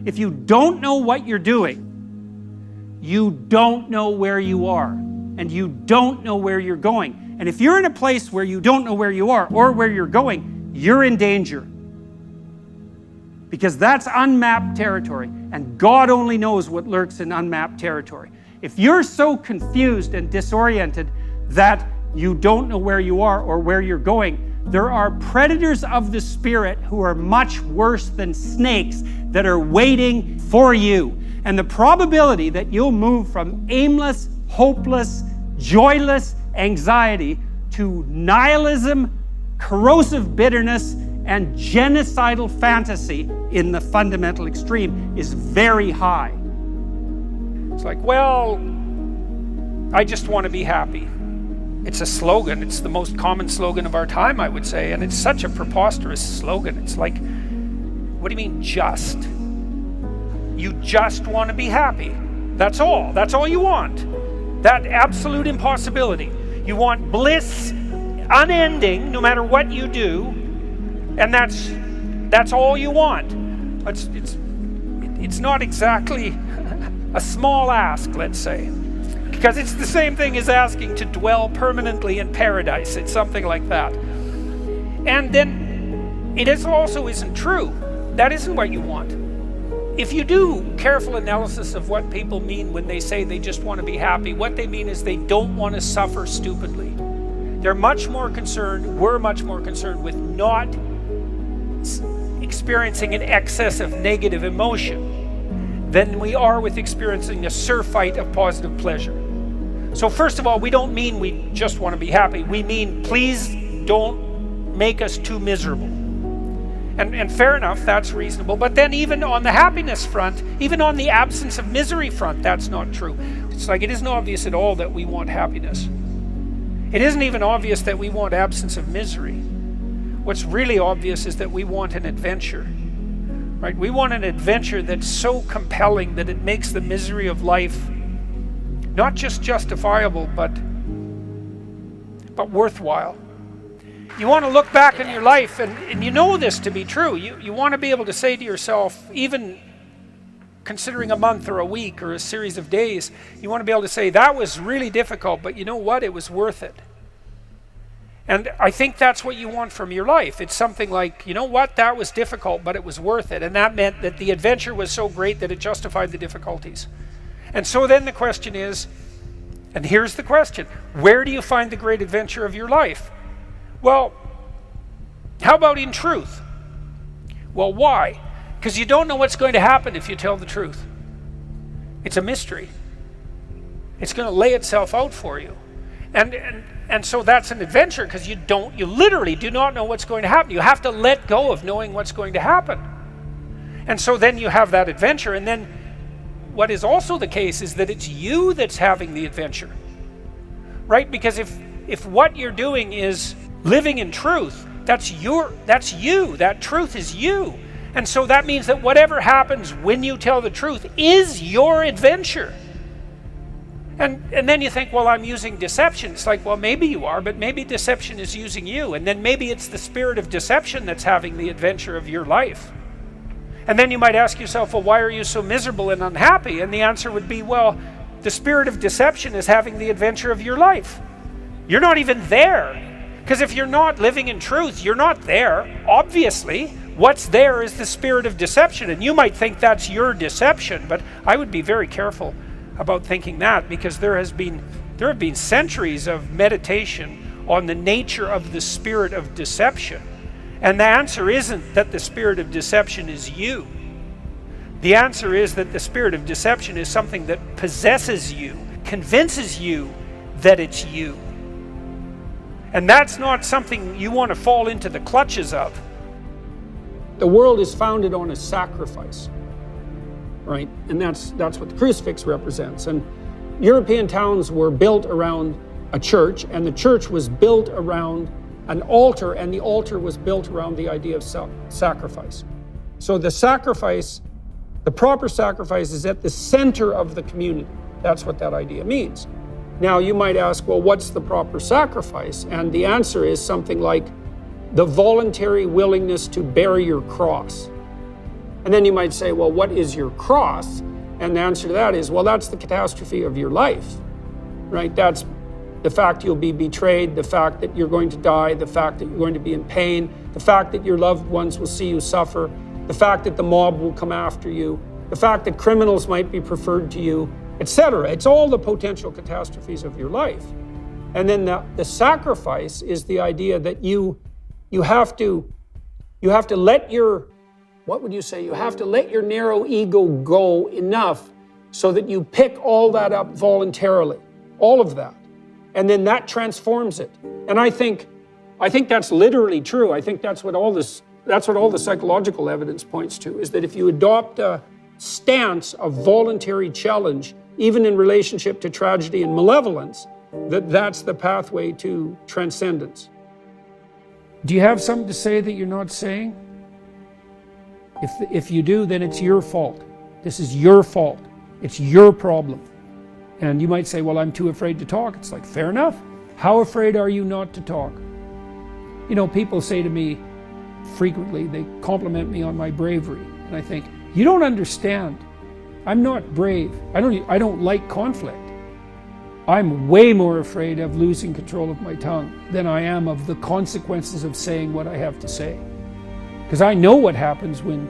If you don't know what you're doing, you don't know where you are, and you don't know where you're going. And if you're in a place where you don't know where you are or where you're going, you're in danger. Because that's unmapped territory, and God only knows what lurks in unmapped territory. If you're so confused and disoriented that you don't know where you are or where you're going, there are predators of the spirit who are much worse than snakes that are waiting for you. And the probability that you'll move from aimless, hopeless, joyless anxiety to nihilism, corrosive bitterness, and genocidal fantasy in the fundamental extreme is very high. It's like, well, I just want to be happy. It's a slogan. It's the most common slogan of our time, I would say, and it's such a preposterous slogan. It's like, what do you mean just? You just want to be happy. That's all. That's all you want. That absolute impossibility. You want bliss unending no matter what you do, and that's all you want. It's not exactly a small ask, let's say, because it's the same thing as asking to dwell permanently in paradise. It's something like that. And then it also isn't true. That isn't what you want. If you do careful analysis of what people mean when they say they just want to be happy, what they mean is they don't want to suffer stupidly. We're much more concerned with not experiencing an excess of negative emotion than we are with experiencing a surfeit of positive pleasure. So first of all, we don't mean we just want to be happy. We mean, please don't make us too miserable. And fair enough, that's reasonable. But then even on the happiness front, even on the absence of misery front, that's not true. It's like it isn't obvious at all that we want happiness. It isn't even obvious that we want absence of misery. What's really obvious is that we want an adventure. Right? We want an adventure that's so compelling that it makes the misery of life not just justifiable, but worthwhile. You want to look back on your life, and you know this to be true. You want to be able to say to yourself, even considering a month or a week or a series of days, you want to be able to say, that was really difficult, but you know what? It was worth it. And I think that's what you want from your life. It's something like, you know what? That was difficult, but it was worth it. And that meant that the adventure was so great that it justified the difficulties. And so then the question is, and here's the question, where do you find the great adventure of your life? Well, how about in truth? Well, why? Because you don't know what's going to happen if you tell the truth. It's a mystery. It's going to lay itself out for you. And so that's an adventure, because you literally do not know what's going to happen. You have to let go of knowing what's going to happen. And so then you have that adventure, and then what is also the case is that it's you that's having the adventure. Right? Because if what you're doing is living in truth, that's you. That truth is you. And so that means that whatever happens when you tell the truth is your adventure. And then you think, well, I'm using deception. It's like, well, maybe you are, but maybe deception is using you. And then maybe it's the spirit of deception that's having the adventure of your life. And then you might ask yourself, well, why are you so miserable and unhappy? And the answer would be, well, the spirit of deception is having the adventure of your life. You're not even there. Because if you're not living in truth, you're not there. Obviously, what's there is the spirit of deception. And you might think that's your deception, but I would be very careful about thinking that, because there have been centuries of meditation on the nature of the spirit of deception. And the answer isn't that the spirit of deception is you. The answer is that the spirit of deception is something that possesses you, convinces you that it's you. And that's not something you want to fall into the clutches of. The world is founded on a sacrifice, right? And that's what the crucifix represents. And European towns were built around a church, and the church was built around an altar, and the altar was built around the idea of sacrifice. So the sacrifice, the proper sacrifice, is at the center of the community. That's what that idea means. Now you might ask, well, what's the proper sacrifice? And the answer is something like the voluntary willingness to bear your cross. And then you might say, well, what is your cross? And the answer to that is, well, that's the catastrophe of your life, right? That's the fact you'll be betrayed, the fact that you're going to die, the fact that you're going to be in pain, the fact that your loved ones will see you suffer, the fact that the mob will come after you, the fact that criminals might be preferred to you, etc. It's all the potential catastrophes of your life. And then the sacrifice is the idea that you have to let your, what would you say? You have to let your narrow ego go enough so that you pick all that up voluntarily, all of that. And then that transforms it. And I think that's literally true. I think that's what all the psychological evidence points to, is that if you adopt a stance of voluntary challenge, even in relationship to tragedy and malevolence, that's the pathway to transcendence. Do you have something to say that you're not saying? If you do, then it's your fault. This is your fault. It's your problem. And you might say, well, I'm too afraid to talk. It's like, fair enough. How afraid are you not to talk? You know, people say to me frequently, they compliment me on my bravery. And I think, you don't understand. I'm not brave. I don't like conflict. I'm way more afraid of losing control of my tongue than I am of the consequences of saying what I have to say. Because I know what happens when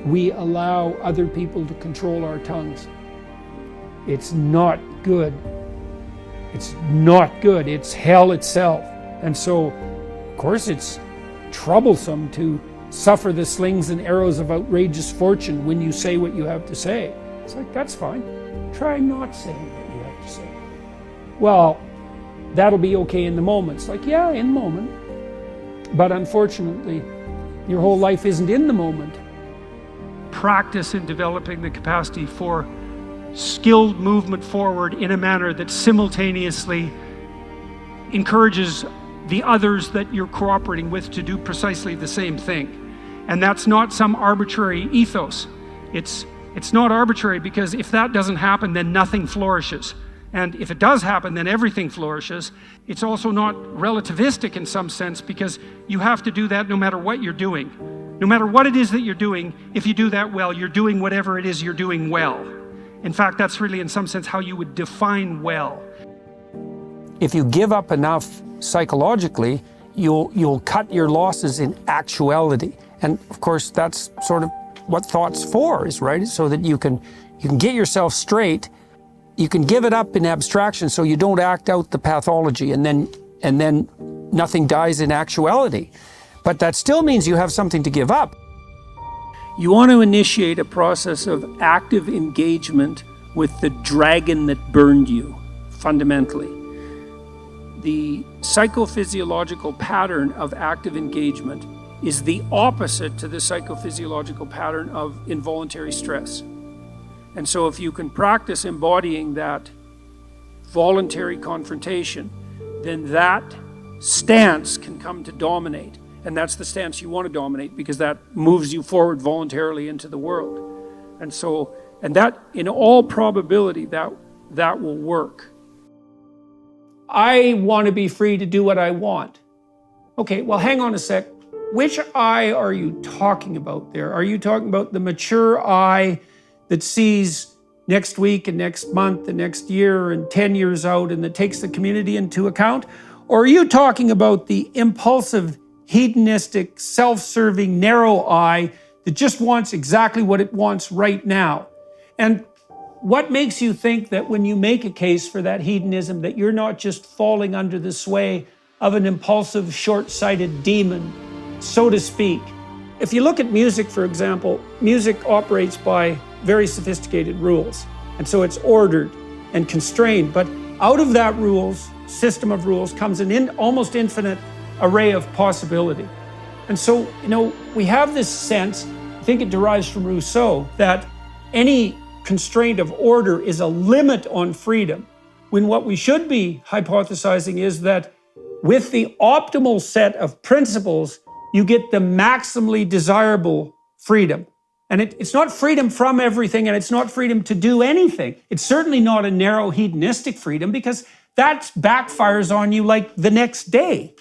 we allow other people to control our tongues. It's not good. It's not good. It's hell itself. And so, of course, it's troublesome to suffer the slings and arrows of outrageous fortune when you say what you have to say. It's like, that's fine. Try not saying what you have to say. Well, that'll be okay in the moment. It's like, yeah, in the moment. But unfortunately, your whole life isn't in the moment. Practice in developing the capacity for skilled movement forward in a manner that simultaneously encourages the others that you're cooperating with to do precisely the same thing. And that's not some arbitrary ethos. It's not arbitrary, because if that doesn't happen, then nothing flourishes. And if it does happen, then everything flourishes. It's also not relativistic in some sense, because you have to do that no matter what you're doing. No matter what it is that you're doing, if you do that well, you're doing whatever it is you're doing well. In fact, that's really in some sense how you would define well. If you give up enough psychologically, you'll cut your losses in actuality. And of course, that's sort of what thought's for, is right, so that you can get yourself straight. You can give it up in abstraction, so you don't act out the pathology, and then nothing dies in actuality. But that still means you have something to give up. You want to initiate a process of active engagement with the dragon that burned you, fundamentally. The psychophysiological pattern of active engagement is the opposite to the psychophysiological pattern of involuntary stress. And so if you can practice embodying that voluntary confrontation, then that stance can come to dominate. And that's the stance you want to dominate, because that moves you forward voluntarily into the world. And that, in all probability, that will work. I want to be free to do what I want. Okay, well, hang on a sec. Which I are you talking about there? Are you talking about the mature I that sees next week and next month and next year and 10 years out, and that takes the community into account? Or are you talking about the impulsive, hedonistic, self-serving, narrow I that just wants exactly what it wants right now? And what makes you think that when you make a case for that hedonism, that you're not just falling under the sway of an impulsive, short-sighted demon, so to speak? If you look at music, for example, music operates by very sophisticated rules. And so it's ordered and constrained. But out of that system of rules comes an almost infinite array of possibility. And so, we have this sense, I think it derives from Rousseau, that any constraint of order is a limit on freedom, when what we should be hypothesizing is that with the optimal set of principles, you get the maximally desirable freedom. And it's not freedom from everything, and it's not freedom to do anything. It's certainly not a narrow hedonistic freedom, because that backfires on you like the next day.